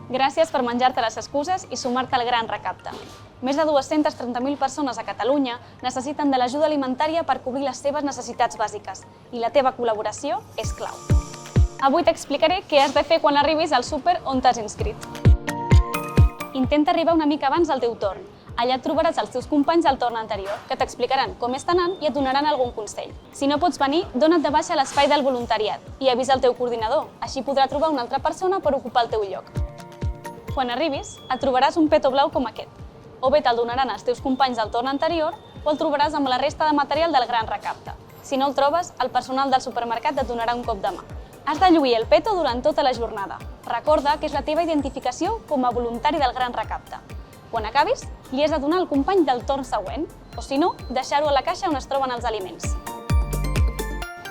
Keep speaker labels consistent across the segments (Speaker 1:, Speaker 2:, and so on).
Speaker 1: Gràcies per menjar-te les excuses i sumar-te al Gran Recapte. Més de 230.000 persones a Catalunya necessiten de l'ajuda alimentària per cobrir les seves necessitats bàsiques i la teva col·laboració és clau. Avui t'explicaré què has de fer quan arribis al súper on t'has inscrit. Intenta arribar una mica abans del teu torn. Allà et trobaràs els teus companys del torn anterior, que t'explicaran com és anant i et donaran algun consell. Si no pots venir, dona't de baixa a l'espai del voluntariat i avisa el teu coordinador, així podrà trobar una altra persona per ocupar el teu lloc. Quan arribis, et trobaràs un peto blau com aquest. O bé te'l donaran els teus companys del torn anterior o el trobaràs amb la resta de material del Gran Recapte. Si no el trobes, el personal del supermercat et donarà un cop de mà. Has de lluir el peto durant tota la jornada. Recorda que és la teva identificació com a voluntari del Gran Recapte. Quan acabis, li has de donar al company del torn següent, o si no, deixar-ho a la caixa on es troben els aliments.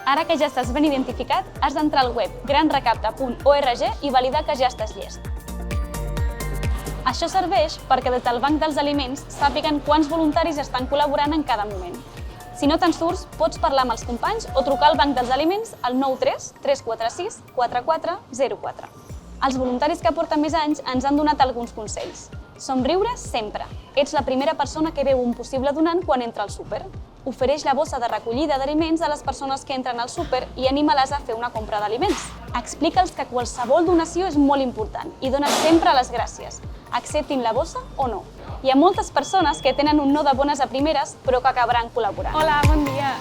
Speaker 1: Ara que ja estàs ben identificat, has d'entrar al web granrecapte.org i validar que ja estàs llest. Això serveix perquè des del Banc dels Aliments sàpiguen quants voluntaris estan col·laborant en cada moment. Si no te'n surts, pots parlar amb els companys o trucar al Banc dels Aliments al 93 346 4404. Els voluntaris que porten més anys ens han donat alguns consells. Somriure sempre. Ets la primera persona que veu un possible donant quan entra al súper. Ofereix la bossa de recollida d'aliments a les persones que entren al súper i anima-les a fer una compra d'aliments. Explica'ls que qualsevol donació és molt important i dona sempre les gràcies, acceptin la bossa o no. Hi ha moltes persones que tenen un no de bones a primeres, però que acabaran col·laborant.
Speaker 2: Hola, bon dia!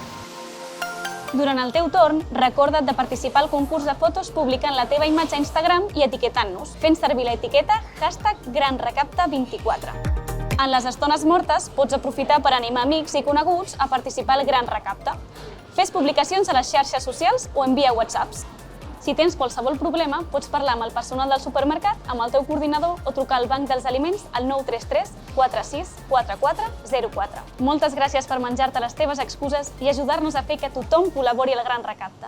Speaker 1: Durant el teu torn, recorda't de participar al concurs de fotos publicant la teva imatge a Instagram i etiquetant-nos, fent servir l'etiqueta #GranRecapte24. En les estones mortes pots aprofitar per animar amics i coneguts a participar al Gran Recapte. Fes publicacions a les xarxes socials o envia whatsapps. Si tens qualsevol problema, pots parlar amb el personal del supermercat, amb el teu coordinador o trucar al Banc dels Aliments al 933 46 4404. Moltes gràcies per menjar-te les teves excuses i ajudar-nos a fer que tothom col·labori al Gran Recapte.